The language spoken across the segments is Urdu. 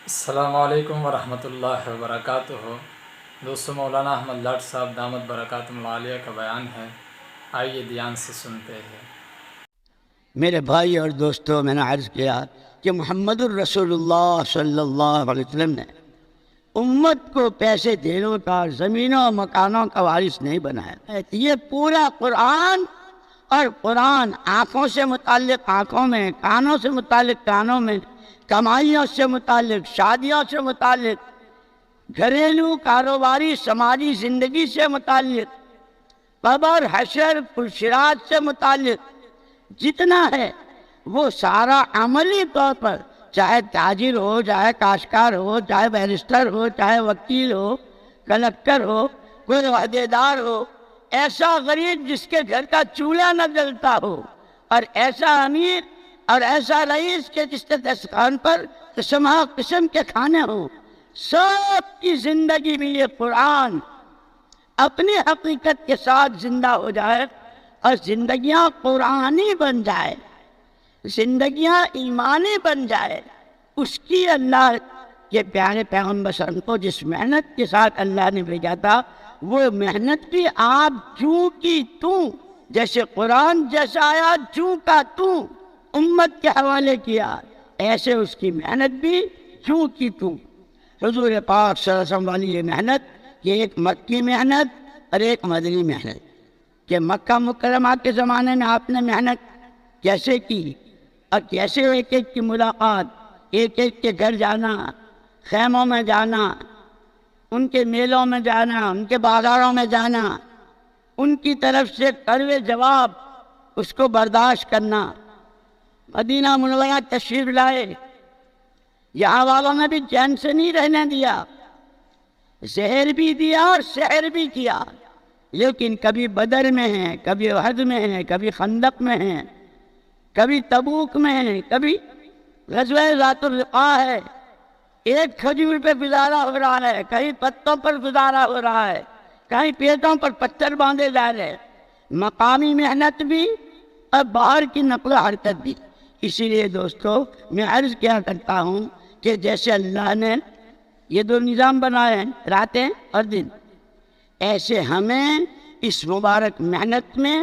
السلام علیکم ورحمۃ اللہ وبرکاتہ۔ دوستو، مولانا احمد لاٹ صاحب دامت برکاتہم العالیہ کا بیان ہے، آئیے دھیان سے سنتے ہیں۔ میرے بھائی اور دوستو، میں نے عرض کیا کہ محمد الرسول اللہ صلی اللہ علیہ وسلم نے امت کو پیسے دینے کا، زمینوں و مکانوں کا وارث نہیں بنایا۔ یہ پورا قرآن، اور قرآن آنکھوں سے متعلق آنکھوں میں، کانوں سے متعلق کانوں میں، کمائیوں سے متعلق، شادیوں سے متعلق، گھریلو کاروباری سماجی زندگی سے متعلق، قبر حشر پرصراط سے متعلق جتنا ہے وہ سارا عملی طور پر، چاہے تاجر ہو، چاہے کاشتکار ہو، چاہے بیرسٹر ہو، چاہے وکیل ہو، کلکٹر ہو، کوئی عہدے دار ہو، ایسا غریب جس کے گھر کا چولہا نہ جلتا ہو، اور ایسا امیر اور ایسا رئیس کے جس کے دسترخوان پر قسم قسم کے کھانے ہوں، سب کی زندگی میں یہ قرآن اپنی حقیقت کے ساتھ زندہ ہو جائے اور زندگیاں قرآنی بن جائے، زندگیاں ایمانی بن جائے، اس کی اللہ کے پیارے پیغمبر صلی اللہ علیہ وسلم کو جس محنت کے ساتھ اللہ نے بھیجا تھا، وہ محنت بھی آپ جوں کی توں، جیسے قرآن جیسا آیا جوں کا توں امت کے حوالے کیا، ایسے اس کی محنت بھی جوں کی توں۔ حضور پاک صلی اللہ علیہ وسلم والی یہ محنت، یہ ایک مکی محنت اور ایک مدنی محنت، کہ مکہ مکرمہ کے زمانے میں آپ نے محنت کیسے کی، اور کیسے ایک ایک کی ملاقات، ایک ایک کے گھر جانا، خیموں میں جانا، ان کے میلوں میں جانا، ان کے بازاروں میں جانا، ان کی طرف سے کڑوے جواب اس کو برداشت کرنا، مدینہ منورہ تشریف لائے، یہاں والوں نے بھی چین سے نہیں رہنے دیا، زہر بھی دیا اور سحر بھی کیا، لیکن کبھی بدر میں ہیں، کبھی احد میں ہیں، کبھی خندق میں ہیں، کبھی تبوک میں ہیں، کبھی غزوہ ذات الرقاع ہے، ایک کھجور پہ گزارا ہو رہا ہے، کہیں پتوں پر گزارا ہو رہا ہے، کہیں پیٹوں پر پتھر باندھے جا رہے ہیں، مقامی محنت بھی اور باہر کی نقل و حرکت بھی۔ اسی لیے دوستو، میں عرض کیا کرتا ہوں کہ جیسے اللہ نے یہ دو نظام بنائے ہیں، راتیں اور دن، ایسے ہمیں اس مبارک محنت میں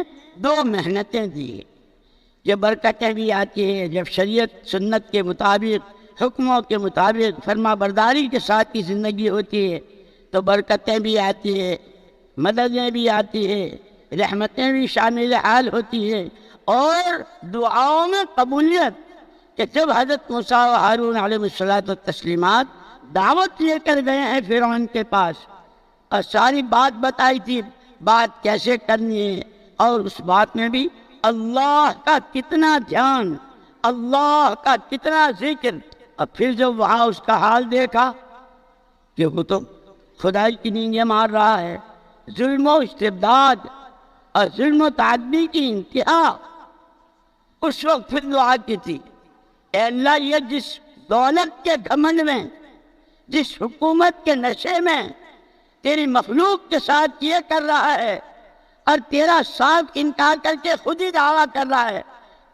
دو محنتیں دی، جب برکتیں بھی آتی ہیں، جب شریعت سنت کے مطابق، حکموں کے مطابق فرما برداری کے ساتھ کی زندگی ہوتی ہے تو برکتیں بھی آتی ہیں، مددیں بھی آتی ہیں، رحمتیں بھی شامل حال ہوتی ہیں، اور دعاؤں میں قبولیت، کہ جب حضرت موسیٰ و ہارون علیہ الصلوۃ والتسلیمات دعوت لے کر گئے ہیں فرعون کے پاس، اور ساری بات بتائی تھی، بات کیسے کرنی ہے، اور اس بات میں بھی اللہ کا کتنا دھیان، اللہ کا کتنا ذکر، اور پھر جب وہاں اس کا حال دیکھا کہ وہ تو خدائی کی نیندیں مار رہا ہے، ظلم و استبداد اور ظلم و تعدی کی انتہا، اس وقت پھر دعا کی تھی، اے اللہ، یہ جس دولت کے گھمنڈ میں، جس حکومت کے نشے میں تیری مخلوق کے ساتھ یہ کر رہا ہے، اور تیرا صاف انکار کر کے خود ہی دعویٰ کر رہا ہے،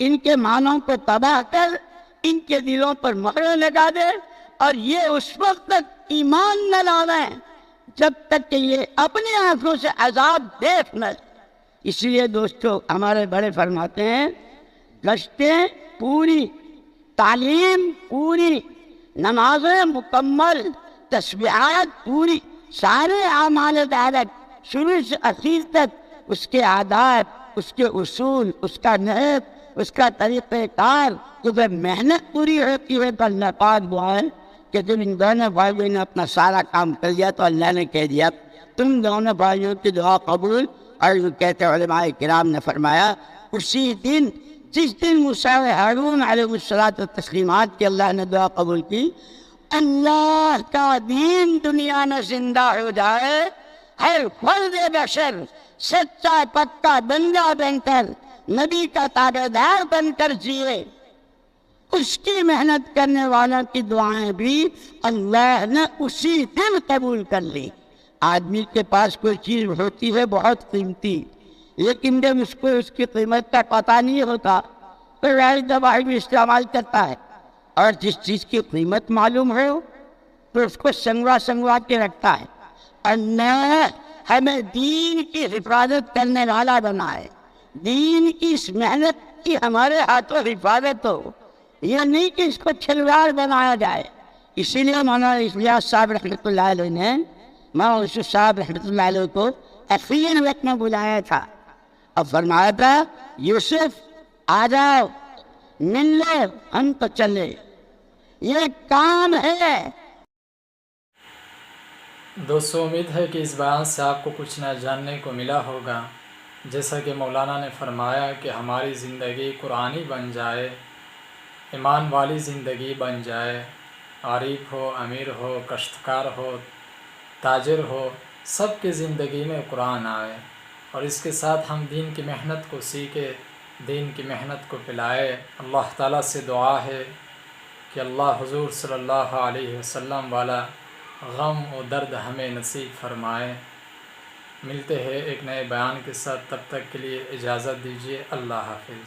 ان کے معنوں کو تباہ کر، ان کے دلوں پر مہر لگا دے، اور یہ اس وقت تک ایمان نہ لاویں جب تک کہ یہ اپنی آنکھوں سے عذاب دیکھ نہ۔ اس لیے دوستو، ہمارے بڑے فرماتے ہیں، گشتیں پوری، تعلیم پوری، نمازیں مکمل، تسبیحات پوری، سارے اعمال دعوت شروع سے اخیر تک، اس کے آداب، اس کے اصول، اس کا نحو، اس کا طریقہ کار، جب محنت پوری ہوتی ہے تو اللہ پاک دعا ہے کہ جب ان دونوں بھائیوں نے اپنا سارا کام کر لیا تو اللہ نے کہہ دیا تم دونوں بھائیوں کی دعا قبول، اور یہ کہتے علماء کرام نے فرمایا اسی دن، جس دن موسیٰ و ہارون علیہ الصلوۃ والتسلیمات کی اللہ نے دعا قبول کی، اللہ کا دین دنیا میں زندہ ہو جائے، ہر فرد بشر سچا پکا بندہ بن کر، نبی کا تابعدار بن کر جیے، اس کی محنت کرنے والوں کی دعائیں بھی اللہ نے اسی دن قبول کر لی۔ آدمی کے پاس کوئی چیز ہوتی ہے بہت قیمتی، لیکن جب اس کو اس کی قیمت کا پتہ نہیں ہوتا تو غیر دوائی بھی استعمال کرتا ہے، اور جس چیز کی قیمت معلوم ہو تو اس کو سنگوا کے رکھتا ہے، اور نہ ہمیں دین کی حفاظت کرنے والا بنائے، دین کی اس محنت کی ہمارے ہاتھوں حفاظت ہو، یہ نہیں کہ اس کو کھلواڑ بنایا جائے۔ اسی لیے مولانا الیاس صاحب رحمۃ اللہ علیہ نے مولانا یوسف صاحب رحمۃ اللہ علیہ کو اخیر وقت میں بلایا تھا اور فرمایا تھا یوسف آ جاؤ، مل لو، ہم تو چلے، یہ کام ہے۔ دوستو، امید ہے کہ اس بیان سے آپ کو کچھ نہ جاننے کو ملا ہوگا۔ جیسا کہ مولانا نے فرمایا کہ ہماری زندگی قرآنی بن جائے، ایمان والی زندگی بن جائے، غریب ہو، امیر ہو، کاشتکار ہو، تاجر ہو، سب کی زندگی میں قرآن آئے، اور اس کے ساتھ ہم دین کی محنت کو سیکھے، دین کی محنت کو پلائے۔ اللہ تعالیٰ سے دعا ہے کہ اللہ حضور صلی اللہ علیہ وسلم والا غم و درد ہمیں نصیب فرمائے۔ ملتے ہیں ایک نئے بیان کے ساتھ، تب تک کے لیے اجازت دیجیے، اللہ حافظ۔